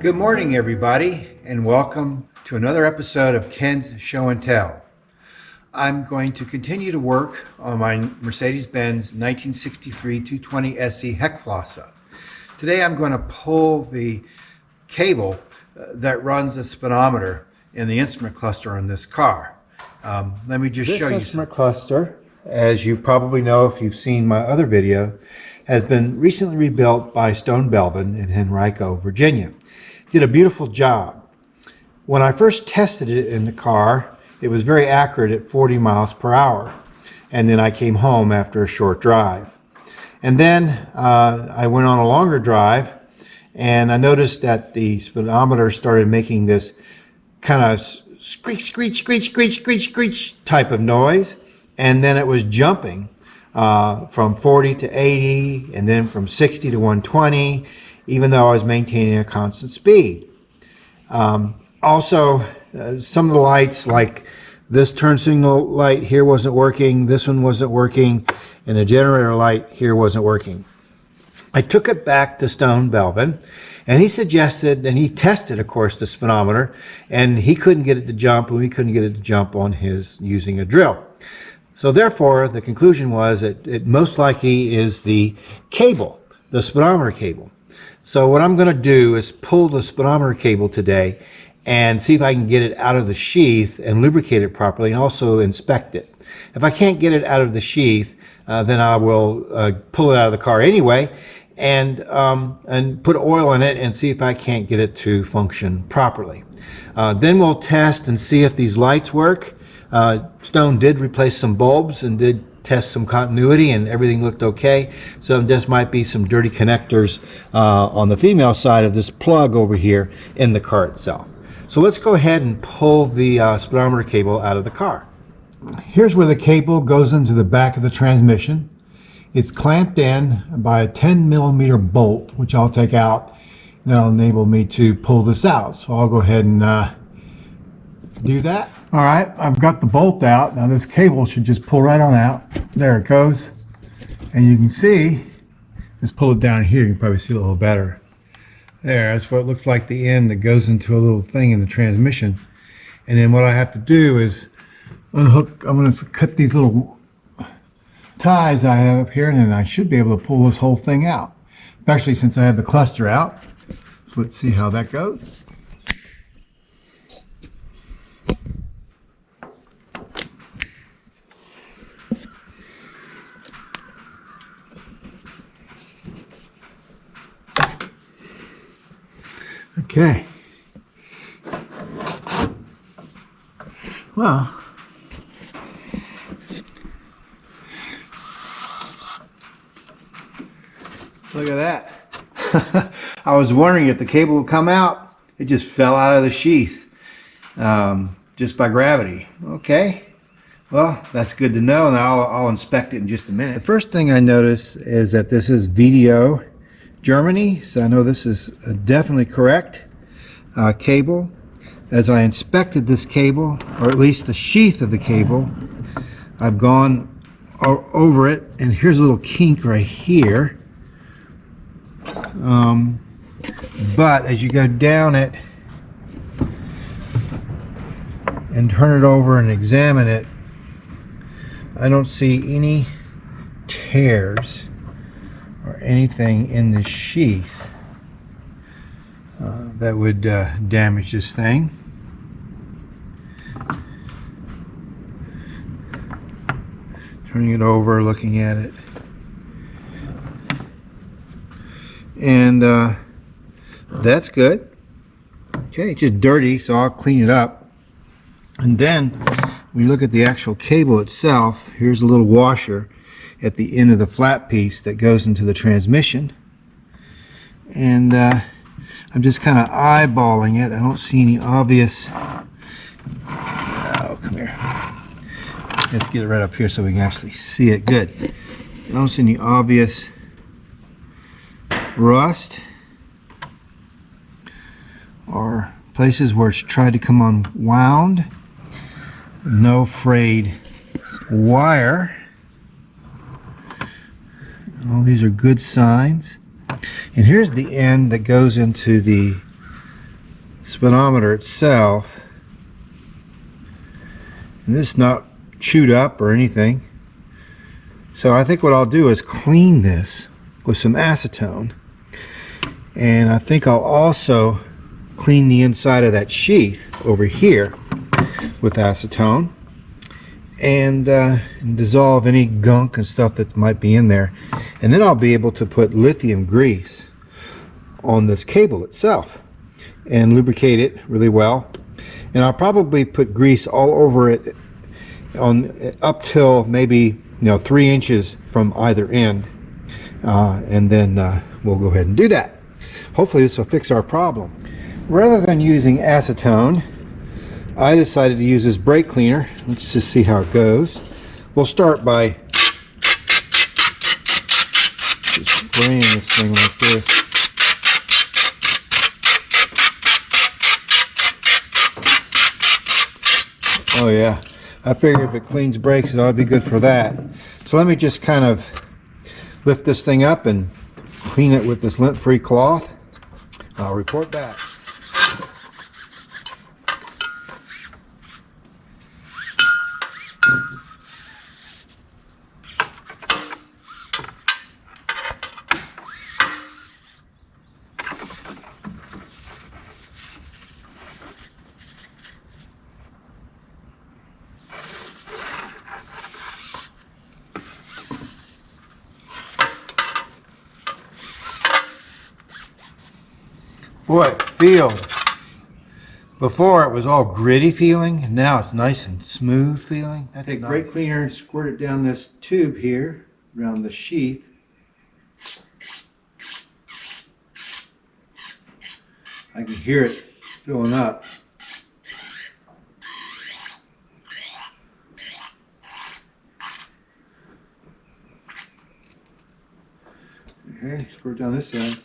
Good morning, everybody, and welcome to another episode of Ken's Show and Tell. I'm going to continue to work on my Mercedes Benz 1963 220SE Heckflosse. Today I'm going to pull the cable that runs the speedometer in the instrument cluster on this car. Let me just show you. This instrument cluster, as you probably know if you've seen my other video, has been recently rebuilt by Stone Belvin in Henrico, Virginia. Did a beautiful job. When I first tested it in the car, it was very accurate at 40 miles per hour. And then I came home after a short drive. And then I went on a longer drive, and I noticed that the speedometer started making this kind of screech, screech, screech, screech, screech, screech type of noise. And then it was jumping from 40 to 80, and then from 60 to 120, even though I was maintaining a constant speed. Also, some of the lights, like this turn signal light here wasn't working, this one wasn't working, and the generator light here wasn't working. I took it back to Stone Belvin, and he suggested, and he tested, of course, the speedometer, and he couldn't get it to jump, and we couldn't get it to jump on his using a drill. So therefore, the conclusion was that it most likely is the cable, the speedometer cable. So what I'm going to do is pull the speedometer cable today and see if I can get it out of the sheath and lubricate it properly, and also inspect it. If I can't get it out of the sheath, then I will pull it out of the car anyway and put oil in it and see if I can't get it to function properly. Then we'll test and see if these lights work. Stone did replace some bulbs and did test some continuity, and everything looked okay. So there might be some dirty connectors on the female side of this plug over here in the car itself. So let's go ahead and pull the speedometer cable out of the car. Here's where the cable goes into the back of the transmission. It's clamped in by a 10mm bolt, which I'll take out. That'll enable me to pull this out. So I'll go ahead and do that. All right, I've got the bolt out. Now this cable should just pull right on out. There it goes. And you can see, let's pull it down here. You can probably see it a little better. There, that's what it looks like, the end that goes into a little thing in the transmission. And then what I have to do is unhook, I'm going to cut these little ties I have up here, and then I should be able to pull this whole thing out, especially since I have the cluster out. So let's see how that goes. Okay. Well, look at that. I was wondering if the cable would come out. It just fell out of the sheath just by gravity. Okay. Well, that's good to know, and I'll inspect it in just a minute. The first thing I notice is that this is VDO Germany, so I know this is definitely correct cable. As I inspected this cable, or at least the sheath of the cable, I've gone over it, and here's a little kink right here. But as you go down it and turn it over and examine it, I don't see any tears or anything in the sheath that would damage this thing. Turning it over, looking at it, and that's good. Okay, it's just dirty, so I'll clean it up. And then when you look at the actual cable itself, here's a little washer at the end of the flat piece that goes into the transmission, and I'm just kind of eyeballing it. I don't see any obvious, oh, come here, let's get it right up here so we can actually see it good. I don't see any obvious rust or places where it's tried to come unwound. No frayed wire. All these are good signs. And here's the end that goes into the speedometer itself, and it's not chewed up or anything. So I think what I'll do is clean this with some acetone, and I think I'll also clean the inside of that sheath over here with acetone, and dissolve any gunk and stuff that might be in there, and then I'll be able to put lithium grease on this cable itself and lubricate it really well. And I'll probably put grease all over it on up till maybe 3 inches from either end, and then we'll go ahead and do that. Hopefully this will fix our problem. Rather than using acetone, I decided to use this brake cleaner. Let's just see how it goes. We'll start by just spraying this thing like this. Oh yeah, I figure if it cleans brakes, it ought to be good for that. So let me just kind of lift this thing up and clean it with this lint-free cloth. I'll report back. Boy, it feels. Before it was all gritty feeling, and now it's nice and smooth feeling. I take brake cleaner and squirt it down this tube here, around the sheath. I can hear it filling up. Okay, squirt down this side.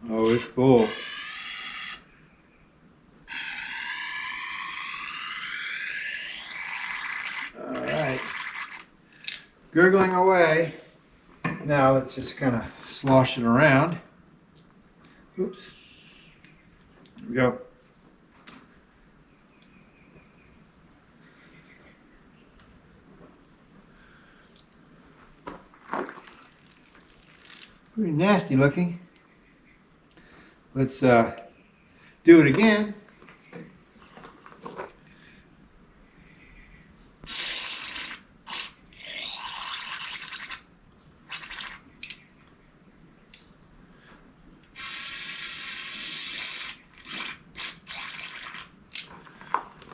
Oh, it's full. All right. Gurgling away. Now let's just kind of slosh it around. Oops. There we go. Pretty nasty looking. Let's do it again.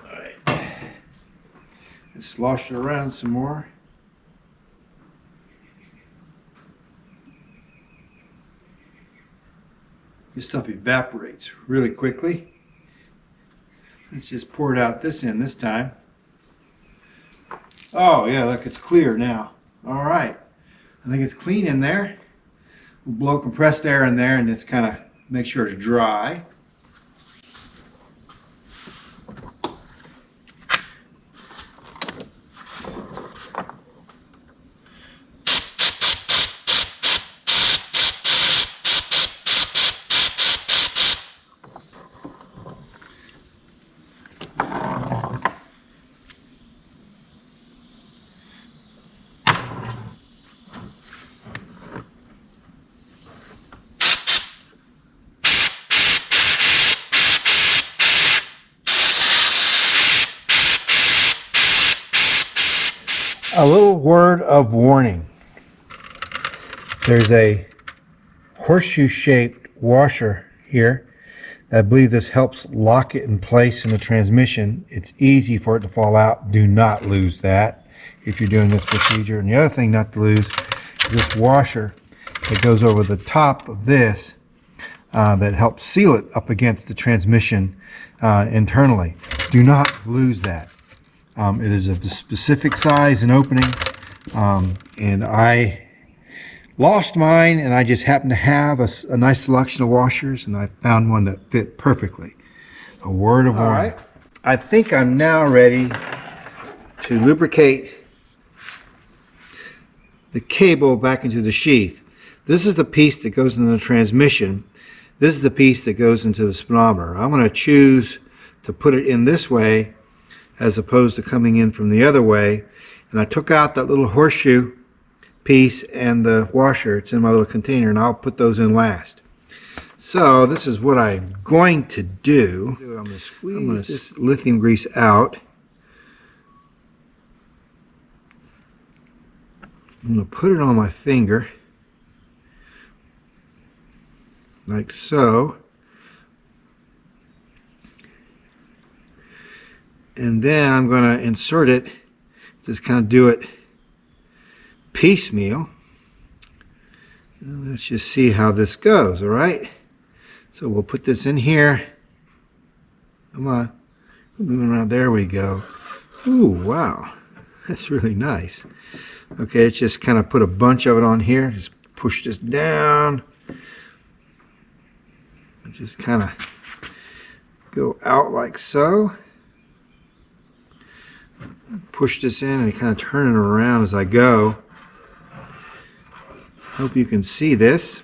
All right. Let's slosh it around some more. This stuff evaporates really quickly. Let's just pour it out this end this time. Oh yeah, look, it's clear now. All right, I think it's clean in there. We'll blow compressed air in there and just kind of make sure it's dry. A little word of warning. There's a horseshoe-shaped washer here. I believe this helps lock it in place in the transmission. It's easy for it to fall out. Do not lose that if you're doing this procedure. And the other thing not to lose is this washer that goes over the top of this that helps seal it up against the transmission internally. Do not lose that. It is of a specific size and opening, and I lost mine, and I just happened to have a nice selection of washers, and I found one that fit perfectly. A word of warning. All right. I think I'm now ready to lubricate the cable back into the sheath. This is the piece that goes in the transmission This is the piece that goes into the speedometer. I'm going to choose to put it in this way as opposed to coming in from the other way. And I took out that little horseshoe piece and the washer. It's in my little container, and I'll put those in last. So this is what I'm going to do. I'm going to squeeze this lithium grease out. I'm going to put it on my finger like so, and then I'm going to insert it, just kind of do it piecemeal. Let's just see how this goes. All right, so we'll put this in here. Come on, moving around. There we go. Ooh, wow, that's really nice. Okay, let's just kind of put a bunch of it on here. Just push this down. And just kind of go out like so. Push this in and kind of turn it around as I go. Hope you can see this.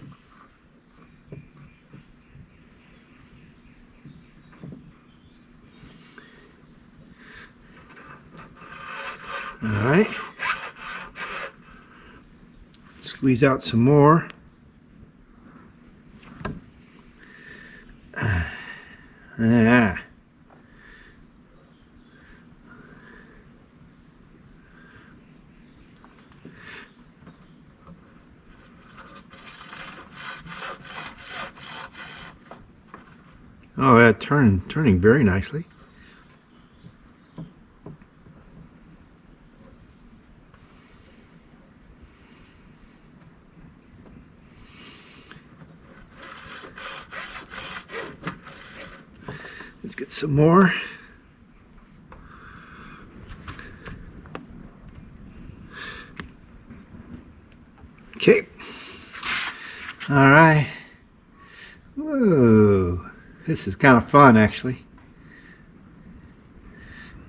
All right. Squeeze out some more. Ah. Oh, that turning very nicely. Let's get some more. Okay. All right. Whoa. This is kind of fun, actually.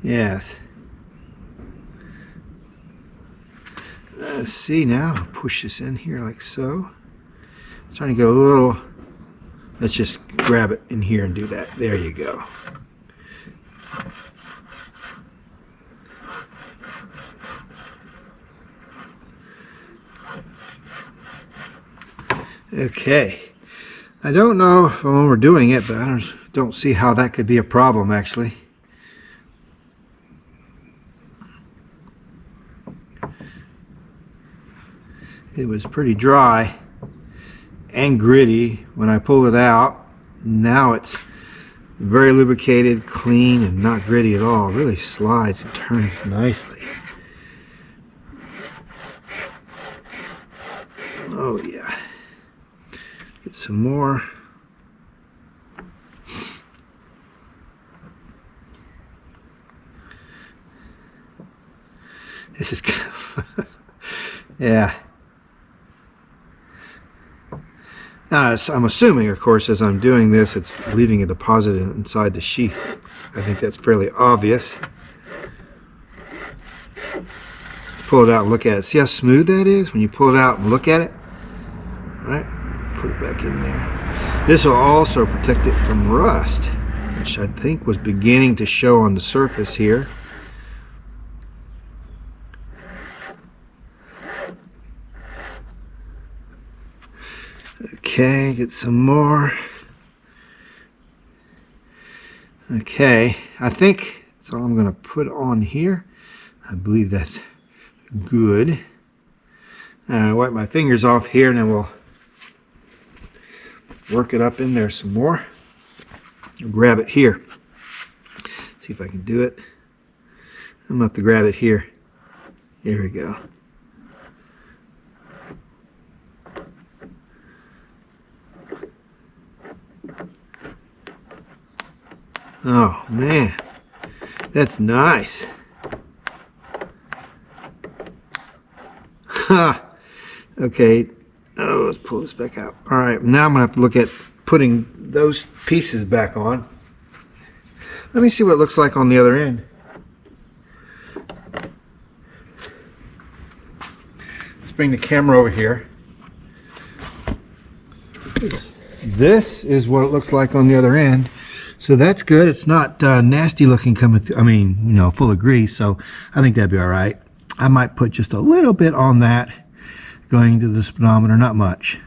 Yes. Let's see now. I'll push this in here like so. It's starting to get a little. Let's just grab it in here and do that. There you go. Okay. I don't know if I'm overdoing it, but I don't see how that could be a problem, actually. It was pretty dry and gritty when I pulled it out. Now it's very lubricated, clean, and not gritty at all. It really slides and turns nicely. Oh yeah. Get some more. This is kind of yeah. Now, I'm assuming, of course, as I'm doing this, it's leaving a deposit inside the sheath. I think that's fairly obvious. Let's pull it out and look at it. See how smooth that is when you pull it out and look at it? All right, put it back in there. This will also protect it from rust, which I think was beginning to show on the surface here. Okay, get some more. Okay, I think that's all I'm going to put on here. I believe that's good. I'll wipe my fingers off here and then we'll work it up in there some more. I'll grab it here. See if I can do it. I'm going to have to grab it here. Here we go. Oh man, that's nice. Ha! Okay, oh, let's pull this back out. All right, now I'm gonna have to look at putting those pieces back on. Let me see what it looks like on the other end. Let's bring the camera over here. It's this is what it looks like on the other end. So that's good. It's not nasty looking coming through. I mean, you know, full of grease. So I think that'd be all right. I might put just a little bit on that going to the speedometer, not much.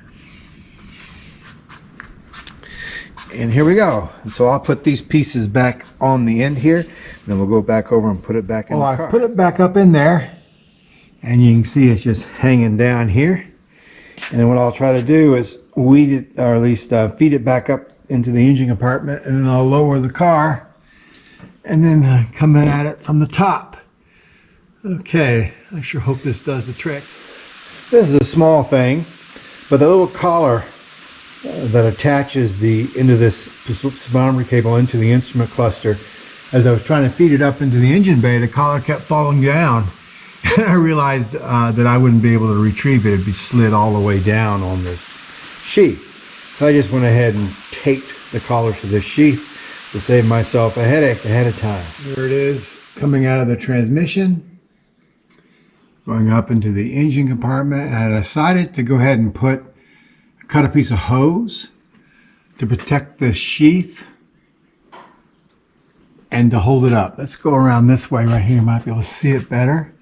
And here we go. And so I'll put these pieces back on the end here. Then we'll go back over and put it back in the car. I put it back up in there. And you can see it's just hanging down here. And then what I'll try to do is weed it, or at least feed it back up into the engine compartment, and then I'll lower the car and then come in at it from the top. Okay, I sure hope this does the trick. This is a small thing, but the little collar that attaches the into this speedometer cable into the instrument cluster, as I was trying to feed it up into the engine bay, the collar kept falling down. And I realized that I wouldn't be able to retrieve it. It'd be slid all the way down on this sheath. So I just went ahead and taped the collar to this sheath to save myself a headache ahead of time. There it is, coming out of the transmission, going up into the engine compartment. And I decided to go ahead and cut a piece of hose to protect the sheath and to hold it up. Let's go around this way right here. You might be able to see it better.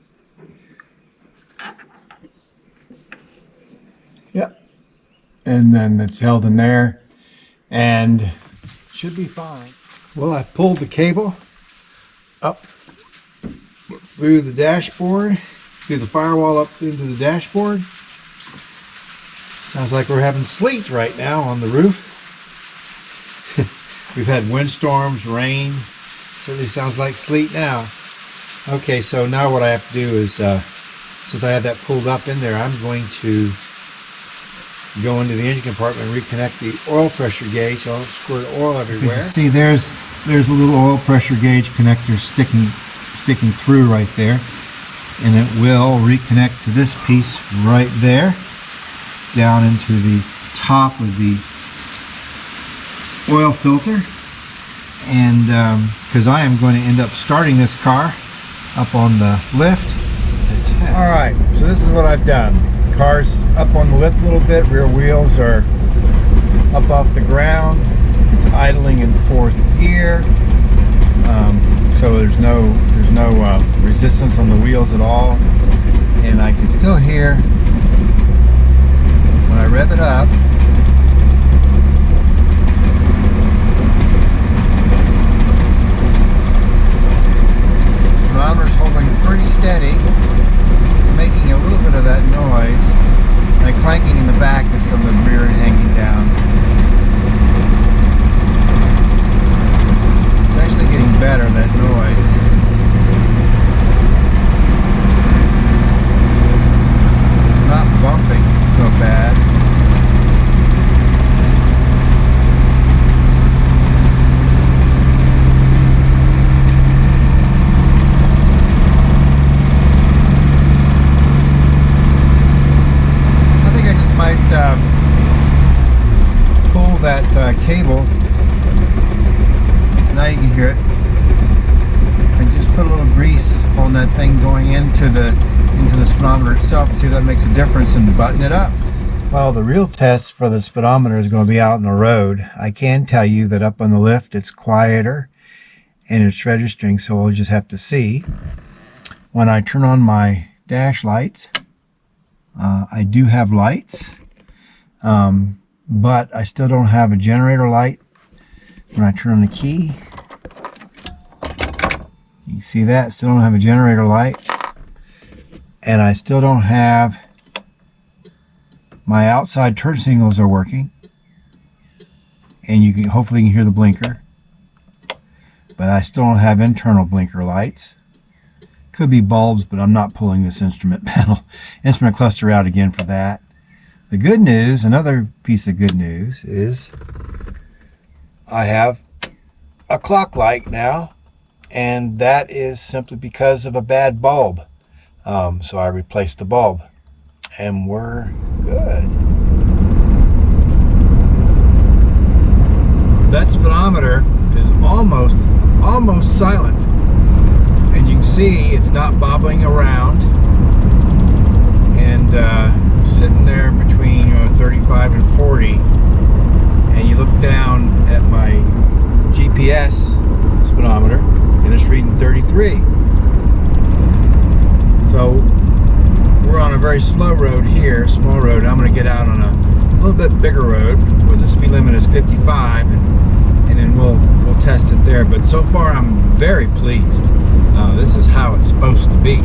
Yep. And then it's held in there and should be fine. Well, I pulled the cable up through the dashboard, through the firewall up into the dashboard. Sounds like we're having sleet right now on the roof. We've had windstorms, rain. Certainly sounds like sleet now. Okay, so now what I have to do is, since I had that pulled up in there, I'm going to go into the engine compartment and reconnect the oil pressure gauge so I don't squirt oil everywhere. See, there's a little oil pressure gauge connector sticking through right there, and it will reconnect to this piece right there down into the top of the oil filter. And because I am going to end up starting this car up on the lift. Alright, so this is what I've done. Car's up on the lift a little bit, rear wheels are up off the ground, it's idling in fourth gear, so there's no resistance on the wheels at all, and I can still hear when I rev it up. The speedometer's holding pretty steady. Making a little bit of that noise. That clanking in the back is from the rear hanging down. It's actually getting better, that noise. It's not bumping so bad. Pull that cable, now you can hear it, and just put a little grease on that thing going into the speedometer itself and see if that makes a difference, and button it up. Well, the real test for the speedometer is going to be out on the road. I can tell you that up on the lift it's quieter and it's registering, so we'll just have to see. When I turn on my dash lights, I do have lights, but I still don't have a generator light. When I turn on the key, you can see that, still don't have a generator light, and I still don't have, my outside turn signals are working, and you can hopefully hear the blinker, but I still don't have internal blinker lights. Could be bulbs, but I'm not pulling this instrument cluster out again for that. The good news, another piece of good news, is I have a clock light now, and that is simply because of a bad bulb. So I replaced the bulb, and we're good. That speedometer is almost silent. And you can see it's not bobbing around, and sitting there between 35 and 40, and you look down at my GPS speedometer, and it's reading 33. So we're on a very slow road here, small road. I'm going to get out on a little bit bigger road where the speed limit is 55, and then we'll test it there. But so far I'm very pleased. This is how it's supposed to be.